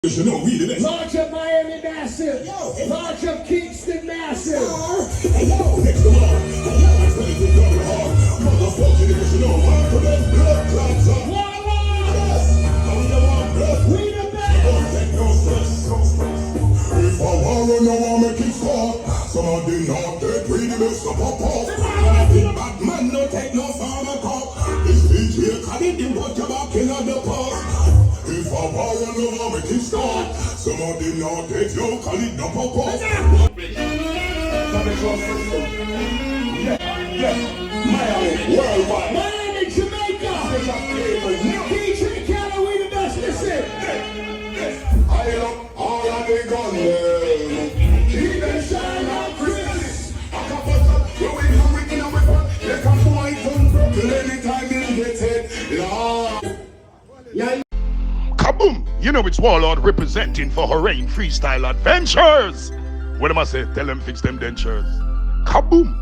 Launch up Miami massive. Launch up Kingston massive. We the best. If I want no one make it stop. Some of them not dead, we the best of pop off. Bad man no take no farmer cop. This DJ Khaled him put your back in the past. If I want no one make it stop. Some of them not dead, yo Khaled no pop off. Miami, worldwide. Miami, Jamaica. DJ Khaled, we the best. Listen. I love all of the guns. Keep them shine out Christmas. I can put up, you ain't come with a weapon. They can point till anytime you get it. Yeah. Kaboom! You know it's Warlord representing for Hurrain Freestyle Adventures. What am I say? Tell them fix them dentures. Kaboom!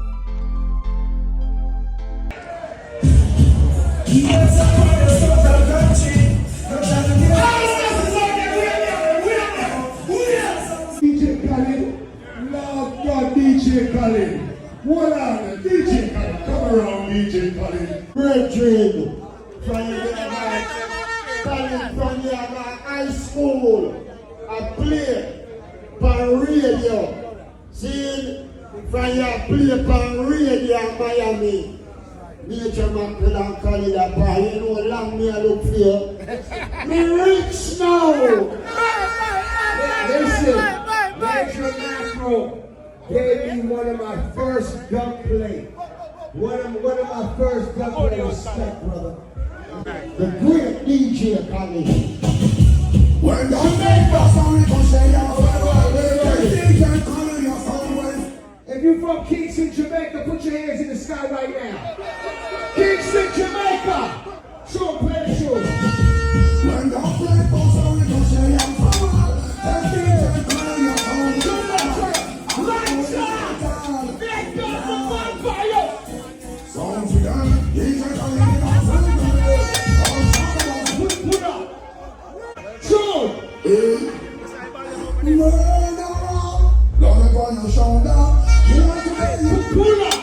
DJ Khaled, love God, DJ Khaled. What on DJ Khaled? Come around, DJ Khaled. Brethren, from your high school, I play on radio. See, from your play on radio in Miami. Major Mackel and Khaled a boy, you know long me I look for you. Me rich now. Listen, Major Macro gave me one of my first gunplay. One of my first gunplay. Respect, brother. The great DJ Khaled. When the neighbors only can say DJ Khaled your phone. If you're from Kingston, Jamaica, put your hands in the sky right now. Kingston, Jamaica. Show 'em, play the show. When the neighbors only can say DJ Khaled your phone. Lights up! Make God the bonfire! Songs we done, DJ Khaled your phone. Put up! Show! Long upon your shoulder, you want to be Pull up!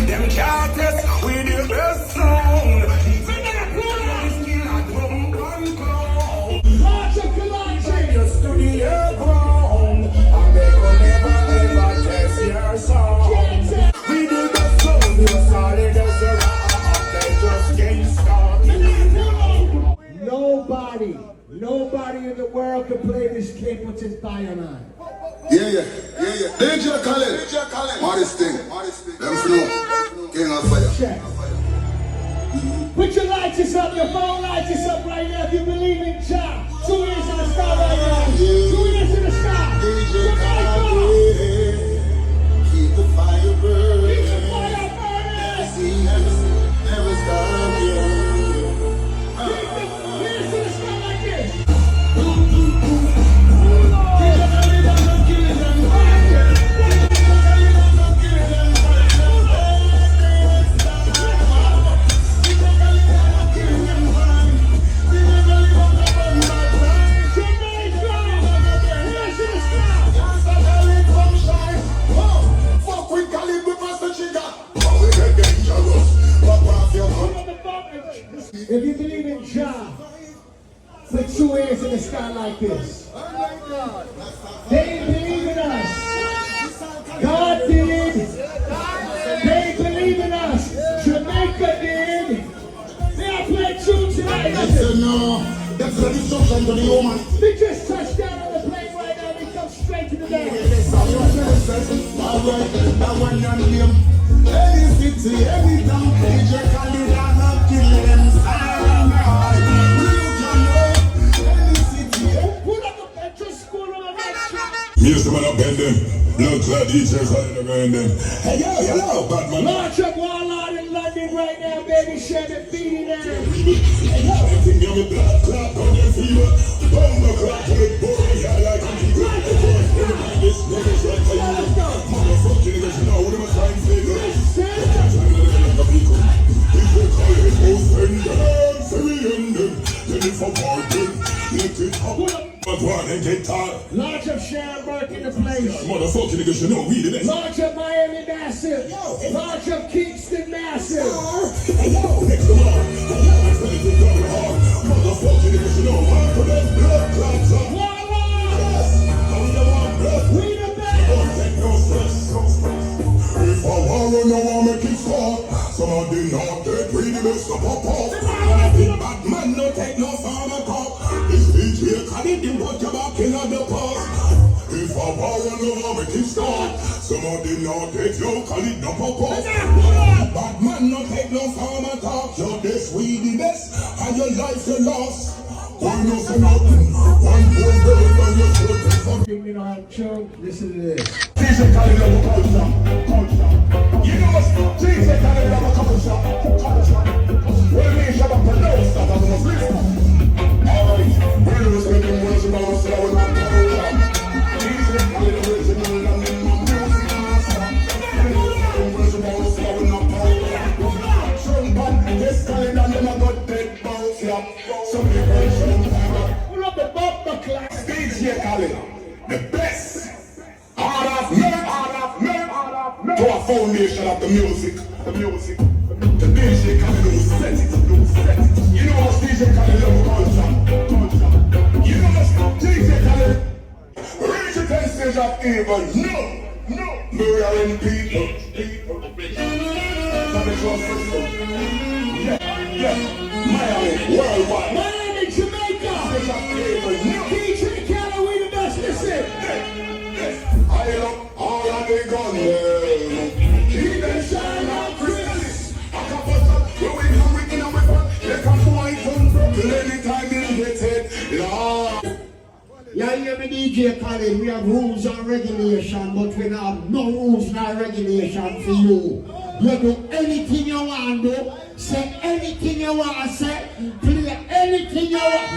them charters with the best sound. Launch up Kalonji! Just to the airground, and they will never ever test your song. We do the sound, you're solid as a rock. They just can't stop. Nobody in the world can play this kid with his Diamond. Yeah. DJ Khaled. Modest thing. Them flow. King of fire. Check. Put your lights up, your phone lights up right now if you believe in Jah. 2 years in the sky right now. 2 years in the sky. DJ Khaled. Keep the fire burning. Keep the fire burning. See, never stop, yeah. Hands in the sky like this. If you believe in Jah, put 2 hands in the sky like this. They ain't believe in us. God did. They ain't believe in us. Jamaica did. They are playing true tonight. That's the destruction to the human. We just touched down on the plane right now. We come straight to the dance. Alright, that one your name. Any city, any town, DJ Khaled and kill them silent. Any city. Put up a petrol school on the next track. Me used to man up bend them. Blood clot DJ Khaled around them. Hey yo, hello, Batman. Launch up Warlord in London right now, baby. Share the beat now. Hey yo, everything give me blood clot on your fever. Bomber clot to the boy, yeah, like a people. This nigga's right for you. Motherfucking niggas, you know what I'm trying to say. DJ Khaled, offend them, tell it for part Lift it up. But one and get tired. Launch up Sharon Burke in the place. Motherfucking niggas, you know we the best. Launch up Miami Massive. Launch up Kingston Massive. Hey yo, next to mine. It's ready to go hard. Motherfucking niggas, you know I'm for that blood clots up. We the best. Don't take no stress. If I wanna know I make it start. Some of them not dead, we the best to pop off. Bad man no take no farmer talk. This DJ Khaled him put your back in on the past. If I wanna know I make it start. Some of them not dead, yo Khaled no pop off. Bad man no take no farmer talk. Yo this we the best, and your life you lost. One no say nothing, one poor girl and your children. You know how to listen to this. DJ Khaled love a culture. You know what's DJ Khaled love a culture. Well, me shut up and know that I was listening. Alright, we're making words about us that I will not cover up. DJ Khaled original and in my music master. We're making words about us that I will not cover up. Trump and this Khaled and them I got dead bounce up. Some people should have. Pull up the bumper class. DJ Khaled, the best. Hard of nerve, to a foundation of the music. The DJ Khaled who set it. You know what's DJ Khaled love culture. You know what's DJ Khaled. Reach the 10 stage of evil. No. Murdering people. Yeah. Miami, worldwide. Miami, Jamaica. Stage of evil. No. DJ Khaled, we the best. Listen. I love all of the gun. Keep them shine like Christmas. I can put up where we come with in a weapon. They can point on broken anytime you get it. Yeah, hear me, DJ Khaled. We have rules and regulation, but we don't have no rules nor regulation for you. You do anything you want to do, say anything you want to say, play anything you want.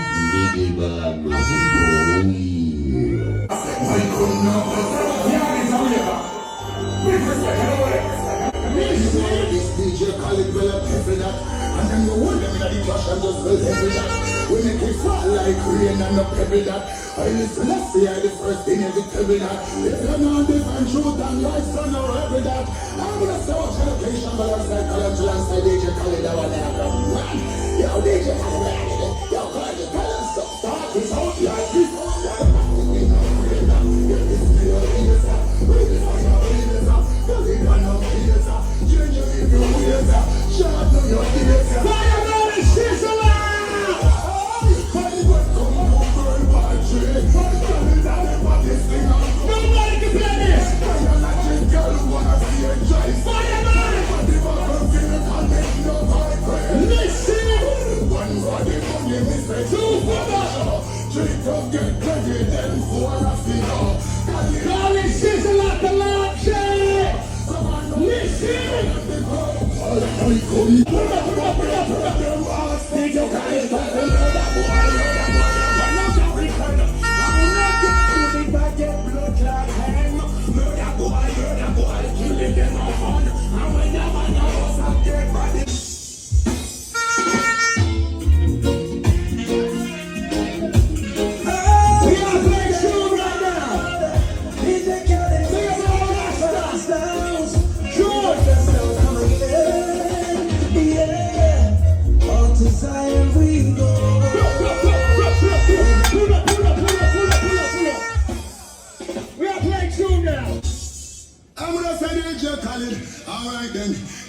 This DJ Khaled will have every that. And then you hold them in the trash and just will every that. We make it fall like rain and up every that. I listen, let's see I the first thing every every that. If you're not different truth and life, so no every that. I'm gonna say what's education, but I'm like Khaled alongside DJ Khaled. I want to have a man. Yo, DJ Khaled, yo, Khaled, stop. Start this out like this. Nobody can play this. Calling sizzle at the launch. Listen. Pull up.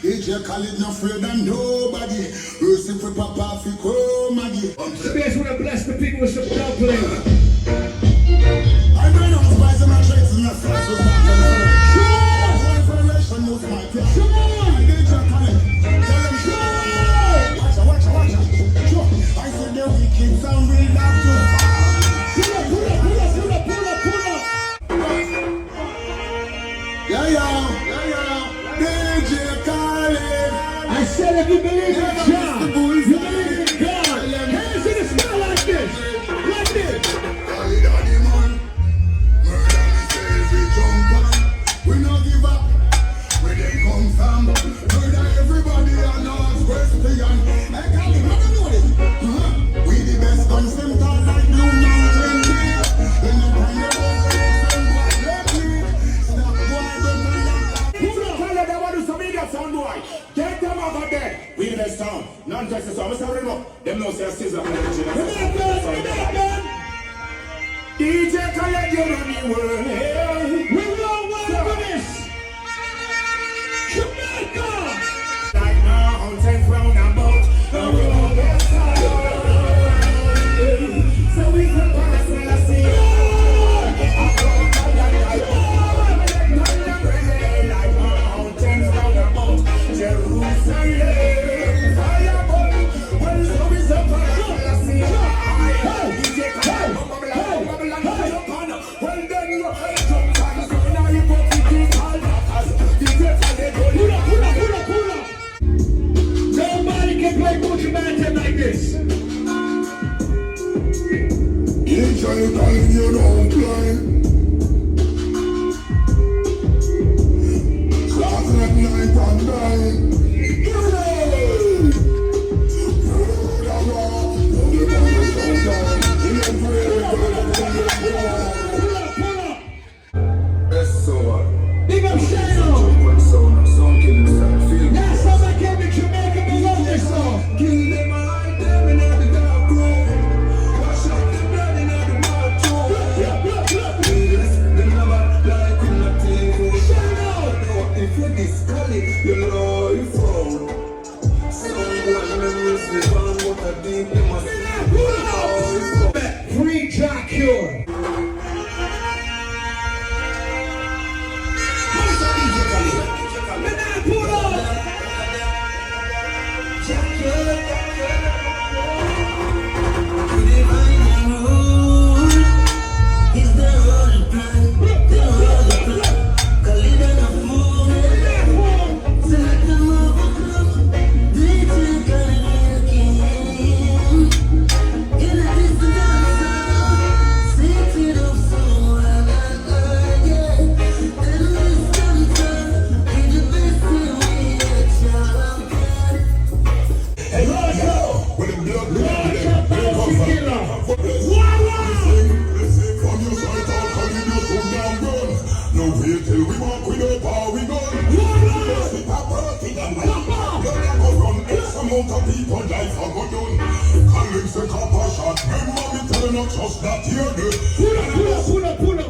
DJ Khaled not afraid of nobody. Mercy for Papa fi Maggie. Space wanna bless the people with some dumpling. I bring out spice and my tricks and my friends was back and forth. Sure! Information knows my plan. Sure! DJ Khaled, tell them sure! Watch out. Sure! I said the wicked sound will have to Pull up. Yeah. DJ Khaled. I said if you believe in God, you believe in God. Hands in the sky like this. We no give up. Where they come from? Murder everybody and ask question. I can't even know this. We the best guns them DJ Khaled, you know me well. We will welcome this. Jamaica. Like mountains round about the road is so we can pass and see. Like mountains round about Jerusalem. Fire burn. Well, so we can pass and see. DJ Khaled, bubble and jump on. Well, then you jump on. So now you put it in all backers. DJ Khaled, Pull up. Nobody can play Gucci Bantam like this. DJ Khaled, you don't play. Starting at night and day. Big up Shano. Last time I came to Jamaica, we love this song. kill them all, them in the dark room. Wash up the blood in the bathroom. Them never like in the TV. If you discolored, you know you found. Someone memories live on what I did, you must Free Jack Cure.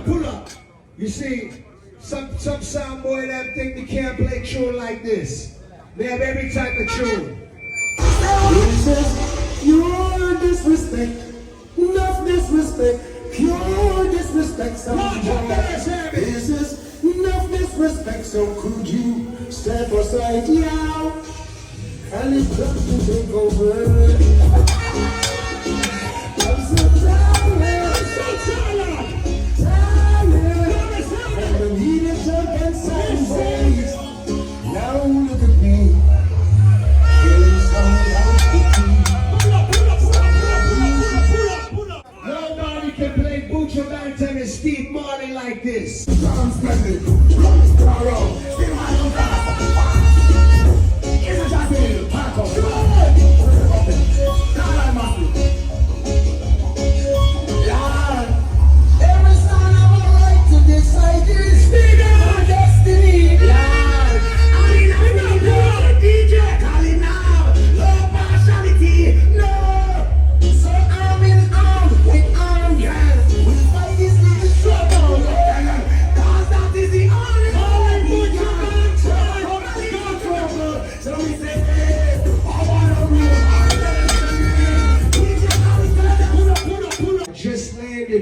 Pull up. You see, some sound boy that think they can't play tune like this. They have every type of tune. Pure disrespect, enough disrespect, pure disrespect. This is enough disrespect. So could you step aside, yeah? And it's time to take over. I'm so tired. And the leadership and sideways. Now look at me. Feeling so Nobody can play Bucha Bantam and Steve Martin like this.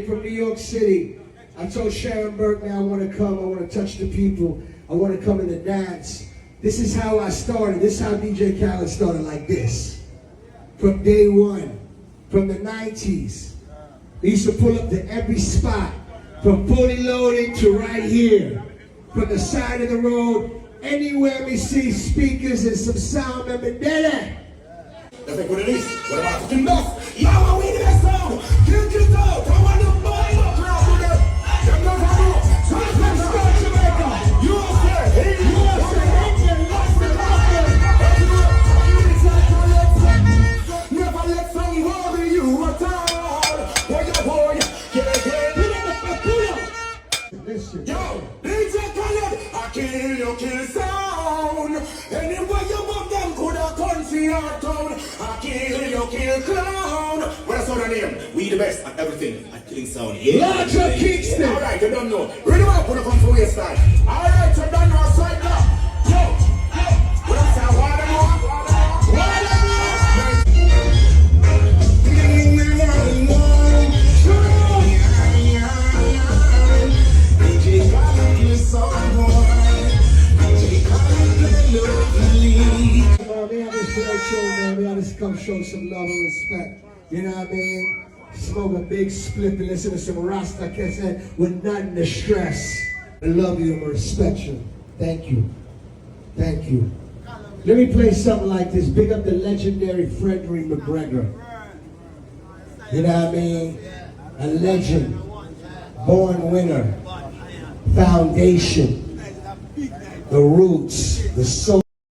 From New York City. I told Sharon Burke, now I want to come, I want to touch the people, I want to come in and dance. This is how I started. This is how DJ Khaled started, like this. From day one, from the 90s. We used to pull up to every spot, from fully loaded to right here. From the side of the road, anywhere we see speakers and some sound, remember that. That's like what it is. What about the best? Y'all we need that song. Kill out. Come on, the boy. Jamaica. USA. Never let some worry you at all. Boy. Pull up. Listen. Yo, DJ Khaled, I kill sound. Anywhere you want them could have country the art town. I kill clown. What a sound name? We the best at everything at killing sound. Yeah. Larger Kingston. Yeah. Alright, you don't know. Read them up when you come for waste time. Alright, you don't know. Side now. Yo. What I'm saying? What do you want? We have this real show, man. We have to come show some love and respect. You know what I mean? Smoke a big split and listen to some Rasta cassette with nothing to stress. I love you and respect you. Thank you. Thank you. Let me play something like this. Big up the legendary Frederick McGregor. You know what I mean? A legend. Born winner. Foundation. The roots. The soul.